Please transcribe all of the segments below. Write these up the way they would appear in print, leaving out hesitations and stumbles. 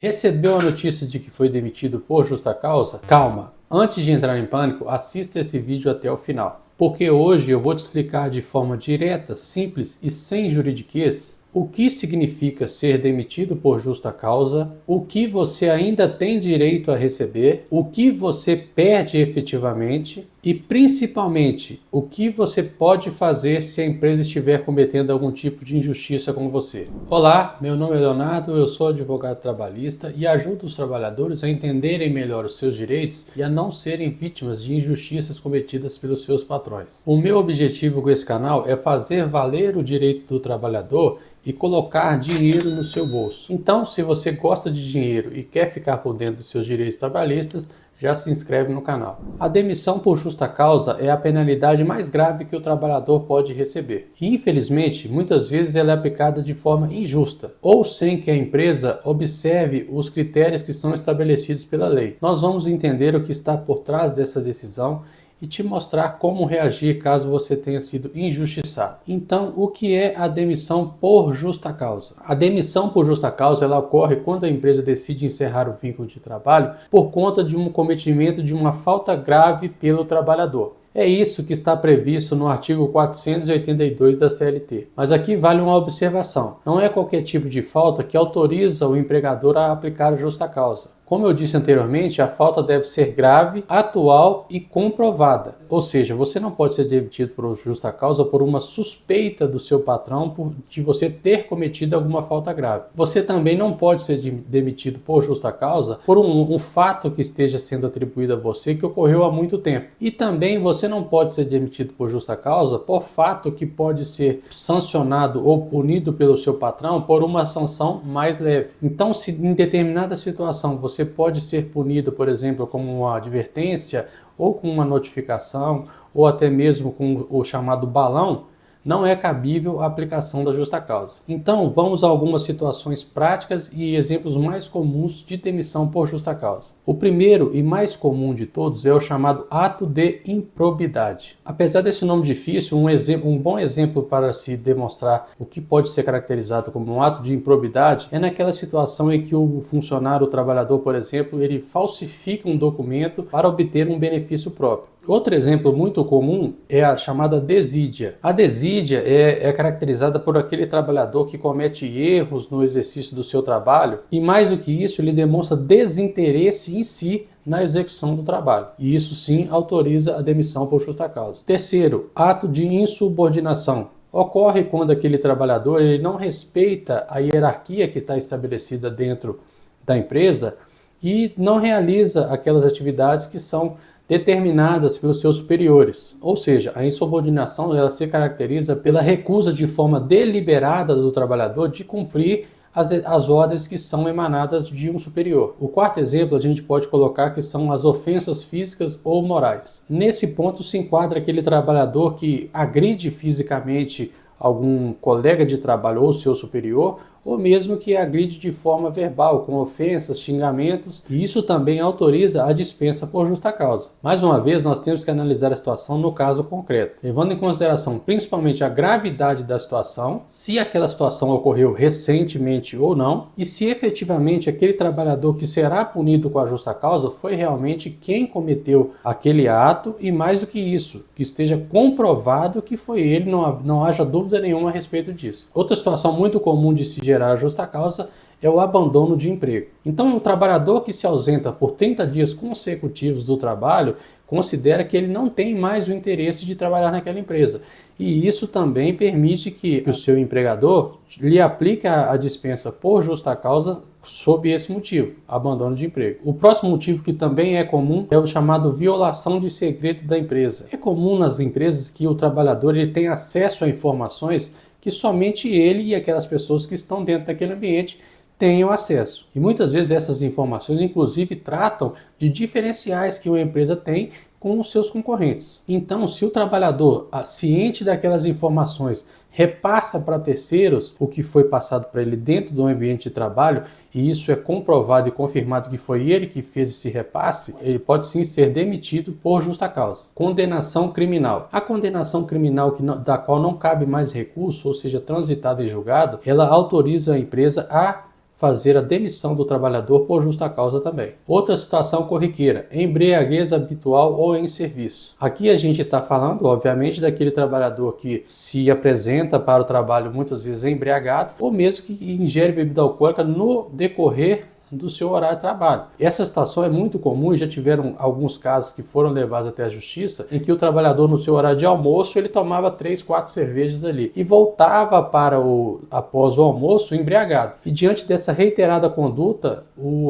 Recebeu a notícia de que foi demitido por justa causa? Calma! Antes de entrar em pânico, assista esse vídeo até o final. Porque hoje eu vou te explicar de forma direta, simples e sem juridiquês o que significa ser demitido por justa causa, o que você ainda tem direito a receber, o que você perde efetivamente e, principalmente, o que você pode fazer se a empresa estiver cometendo algum tipo de injustiça com você. Olá, meu nome é Leonardo, eu sou advogado trabalhista e ajudo os trabalhadores a entenderem melhor os seus direitos e a não serem vítimas de injustiças cometidas pelos seus patrões. O meu objetivo com esse canal é fazer valer o direito do trabalhador e colocar dinheiro no seu bolso. Então, se você gosta de dinheiro e quer ficar por dentro dos seus direitos trabalhistas, já se inscreve no canal. A demissão por justa causa é a penalidade mais grave que o trabalhador pode receber. E, infelizmente, muitas vezes ela é aplicada de forma injusta, ou sem que a empresa observe os critérios que são estabelecidos pela lei. Nós vamos entender o que está por trás dessa decisão e te mostrar como reagir caso você tenha sido injustiçado. Então, o que é a demissão por justa causa? A demissão por justa causa ela ocorre quando a empresa decide encerrar o vínculo de trabalho por conta de um cometimento de uma falta grave pelo trabalhador. É isso que está previsto no artigo 482 da CLT. Mas aqui vale uma observação. Não é qualquer tipo de falta que autoriza o empregador a aplicar a justa causa. Como eu disse anteriormente, a falta deve ser grave, atual e comprovada. Ou seja, você não pode ser demitido por justa causa por uma suspeita do seu patrão de você ter cometido alguma falta grave. Você também não pode ser demitido por justa causa por um fato que esteja sendo atribuído a você que ocorreu há muito tempo. E também você não pode ser demitido por justa causa por fato que pode ser sancionado ou punido pelo seu patrão por uma sanção mais leve. Então, se em determinada situação você pode ser punido, por exemplo, com uma advertência ou com uma notificação ou até mesmo com o chamado balão, não é cabível a aplicação da justa causa. Então, vamos a algumas situações práticas e exemplos mais comuns de demissão por justa causa. O primeiro e mais comum de todos é o chamado ato de improbidade. Apesar desse nome difícil, um bom exemplo para se demonstrar o que pode ser caracterizado como um ato de improbidade é naquela situação em que o funcionário, o trabalhador, por exemplo, ele falsifica um documento para obter um benefício próprio. Outro exemplo muito comum é a chamada desídia. A desídia é caracterizada por aquele trabalhador que comete erros no exercício do seu trabalho e, mais do que isso, ele demonstra desinteresse em si na execução do trabalho. E isso sim autoriza a demissão por justa causa. Terceiro, ato de insubordinação. Ocorre quando aquele trabalhador ele não respeita a hierarquia que está estabelecida dentro da empresa e não realiza aquelas atividades que são determinadas pelos seus superiores. Ou seja, a insubordinação ela se caracteriza pela recusa de forma deliberada do trabalhador de cumprir as ordens que são emanadas de um superior. O quarto exemplo a gente pode colocar que são as ofensas físicas ou morais. Nesse ponto se enquadra aquele trabalhador que agride fisicamente algum colega de trabalho ou seu superior, ou mesmo que agride de forma verbal, com ofensas, xingamentos, e isso também autoriza a dispensa por justa causa. Mais uma vez, nós temos que analisar a situação no caso concreto, levando em consideração principalmente a gravidade da situação, se aquela situação ocorreu recentemente ou não, e se efetivamente aquele trabalhador que será punido com a justa causa foi realmente quem cometeu aquele ato, e mais do que isso, que esteja comprovado que foi ele, não haja dúvida nenhuma a respeito disso. Outra situação muito comum de se gerar a justa causa é o abandono de emprego. Então, o trabalhador que se ausenta por 30 dias consecutivos do trabalho considera que ele não tem mais o interesse de trabalhar naquela empresa. E isso também permite que o seu empregador lhe aplique a dispensa por justa causa sob esse motivo, abandono de emprego. O próximo motivo que também é comum é o chamado violação de segredo da empresa. É comum nas empresas que o trabalhador ele tenha acesso a informações que somente ele e aquelas pessoas que estão dentro daquele ambiente tenham acesso. E muitas vezes essas informações, inclusive, tratam de diferenciais que uma empresa tem com os seus concorrentes. Então, se o trabalhador, ciente daquelas informações, repassa para terceiros o que foi passado para ele dentro do ambiente de trabalho, e isso é comprovado e confirmado que foi ele que fez esse repasse, ele pode sim ser demitido por justa causa. Condenação criminal. A condenação criminal da qual não cabe mais recurso, ou seja, transitada em julgado, ela autoriza a empresa a fazer a demissão do trabalhador por justa causa também. Outra situação corriqueira, embriaguez habitual ou em serviço. Aqui a gente está falando, obviamente, daquele trabalhador que se apresenta para o trabalho muitas vezes embriagado ou mesmo que ingere bebida alcoólica no decorrer do seu horário de trabalho. Essa situação é muito comum e já tiveram alguns casos que foram levados até a justiça, em que o trabalhador no seu horário de almoço, ele tomava 3, 4 cervejas ali e voltava após o almoço embriagado. E diante dessa reiterada conduta,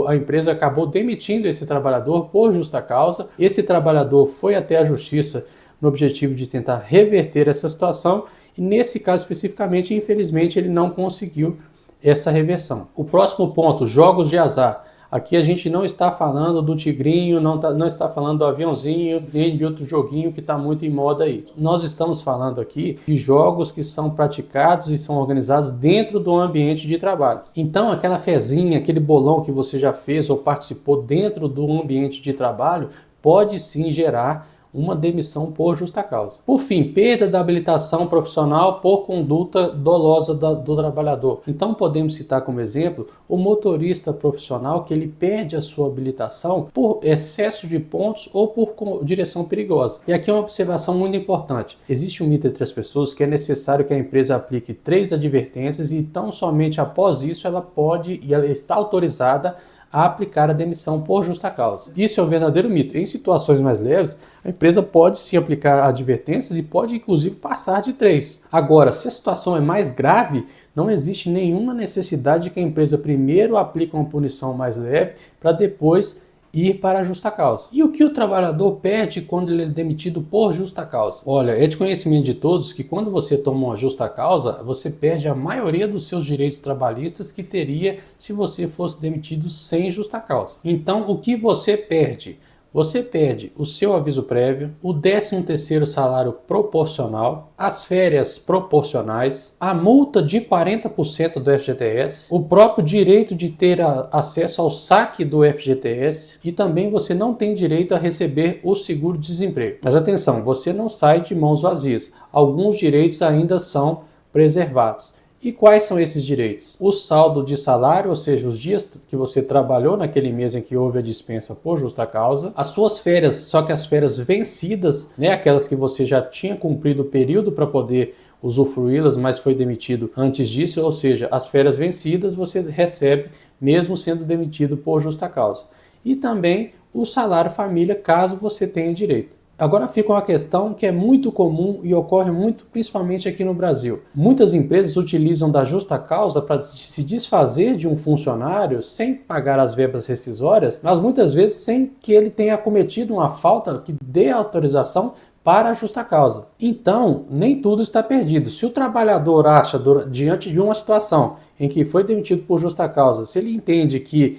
a empresa acabou demitindo esse trabalhador por justa causa. Esse trabalhador foi até a justiça no objetivo de tentar reverter essa situação e nesse caso especificamente, infelizmente, ele não conseguiu essa reversão. O próximo ponto, jogos de azar. Aqui a gente não está falando do tigrinho, não está falando do aviãozinho, nem de outro joguinho que está muito em moda aí. Nós estamos falando aqui de jogos que são praticados e são organizados dentro do ambiente de trabalho. Então aquela fezinha, aquele bolão que você já fez ou participou dentro do ambiente de trabalho, pode sim gerar uma demissão por justa causa. Por fim, perda da habilitação profissional por conduta dolosa do trabalhador. Então podemos citar como exemplo o motorista profissional que ele perde a sua habilitação por excesso de pontos ou por direção perigosa. E aqui é uma observação muito importante. Existe um mito entre as pessoas que é necessário que a empresa aplique 3 advertências e tão somente após isso ela pode e ela está autorizada a aplicar a demissão por justa causa. Isso é um verdadeiro mito. Em situações mais leves, a empresa pode sim aplicar advertências e pode inclusive passar de 3. Agora, se a situação é mais grave, não existe nenhuma necessidade de que a empresa primeiro aplique uma punição mais leve para depois ir para a justa causa. E o que o trabalhador perde quando ele é demitido por justa causa? Olha, é de conhecimento de todos que quando você toma uma justa causa, você perde a maioria dos seus direitos trabalhistas que teria se você fosse demitido sem justa causa. Então, o que você perde? Você perde o seu aviso prévio, o 13º salário proporcional, as férias proporcionais, a multa de 40% do FGTS, o próprio direito de ter acesso ao saque do FGTS e também você não tem direito a receber o seguro-desemprego. Mas atenção, você não sai de mãos vazias. Alguns direitos ainda são preservados. E quais são esses direitos? O saldo de salário, ou seja, os dias que você trabalhou naquele mês em que houve a dispensa por justa causa, as suas férias, só que as férias vencidas, né, aquelas que você já tinha cumprido o período para poder usufruí-las, mas foi demitido antes disso, ou seja, as férias vencidas você recebe mesmo sendo demitido por justa causa. E também o salário família, caso você tenha direito. Agora fica uma questão que é muito comum e ocorre muito, principalmente aqui no Brasil. Muitas empresas utilizam da justa causa para se desfazer de um funcionário sem pagar as verbas rescisórias, mas muitas vezes sem que ele tenha cometido uma falta que dê autorização para a justa causa. Então, nem tudo está perdido. Se o trabalhador acha, diante de uma situação em que foi demitido por justa causa, se ele entende que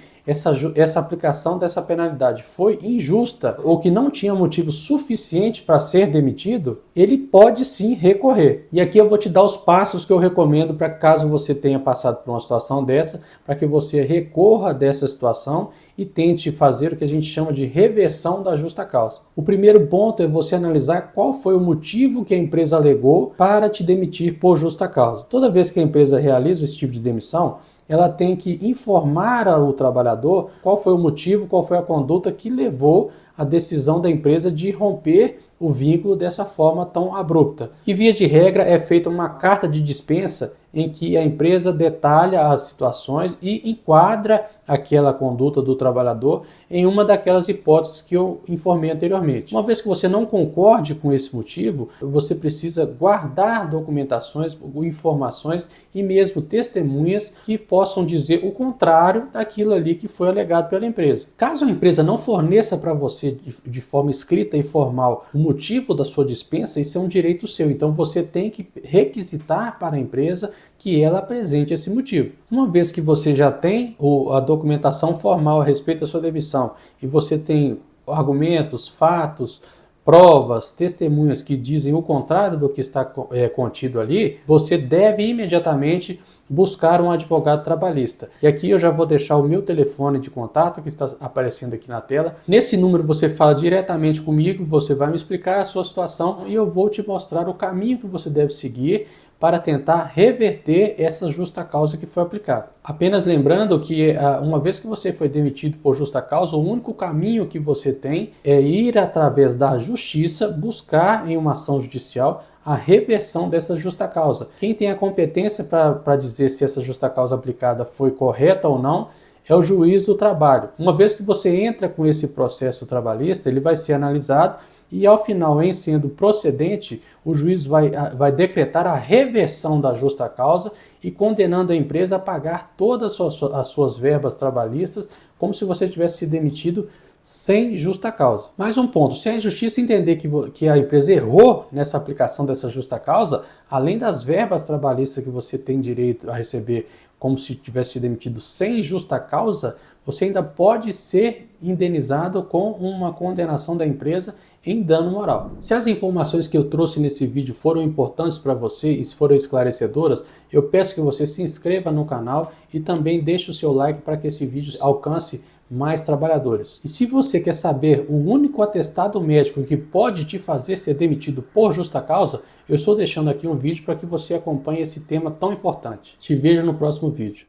essa aplicação dessa penalidade foi injusta ou que não tinha motivo suficiente para ser demitido, ele pode sim recorrer. E aqui eu vou te dar os passos que eu recomendo para caso você tenha passado por uma situação dessa, para que você recorra dessa situação e tente fazer o que a gente chama de reversão da justa causa. O primeiro ponto é você analisar qual foi o motivo que a empresa alegou para te demitir por justa causa. Toda vez que a empresa realiza esse tipo de demissão, ela tem que informar ao trabalhador qual foi o motivo, qual foi a conduta que levou à decisão da empresa de romper o vínculo dessa forma tão abrupta. E via de regra é feita uma carta de dispensa em que a empresa detalha as situações e enquadra aquela conduta do trabalhador em uma daquelas hipóteses que eu informei anteriormente. Uma vez que você não concorde com esse motivo, você precisa guardar documentações, informações e mesmo testemunhas que possam dizer o contrário daquilo ali que foi alegado pela empresa. Caso a empresa não forneça para você de forma escrita e formal o motivo da sua dispensa, isso é um direito seu. Então você tem que requisitar para a empresa que ela apresente esse motivo. Uma vez que você já tem a documentação formal a respeito da sua demissão e você tem argumentos, fatos, provas, testemunhas que dizem o contrário do que está contido ali, você deve imediatamente buscar um advogado trabalhista. E aqui eu já vou deixar o meu telefone de contato que está aparecendo aqui na tela. Nesse número você fala diretamente comigo, você vai me explicar a sua situação e eu vou te mostrar o caminho que você deve seguir para tentar reverter essa justa causa que foi aplicada. Apenas lembrando que uma vez que você foi demitido por justa causa, o único caminho que você tem é ir através da justiça buscar em uma ação judicial a reversão dessa justa causa. Quem tem a competência para dizer se essa justa causa aplicada foi correta ou não é o juiz do trabalho. Uma vez que você entra com esse processo trabalhista, ele vai ser analisado e ao final, em sendo procedente, o juiz vai decretar a reversão da justa causa e condenando a empresa a pagar todas as suas verbas trabalhistas como se você tivesse sido demitido sem justa causa. Mais um ponto, se a justiça entender que a empresa errou nessa aplicação dessa justa causa, além das verbas trabalhistas que você tem direito a receber como se tivesse sido demitido sem justa causa, você ainda pode ser indenizado com uma condenação da empresa em dano moral. Se as informações que eu trouxe nesse vídeo foram importantes para você e foram esclarecedoras, eu peço que você se inscreva no canal e também deixe o seu like para que esse vídeo alcance mais trabalhadores. E se você quer saber o único atestado médico que pode te fazer ser demitido por justa causa, eu estou deixando aqui um vídeo para que você acompanhe esse tema tão importante. Te vejo no próximo vídeo.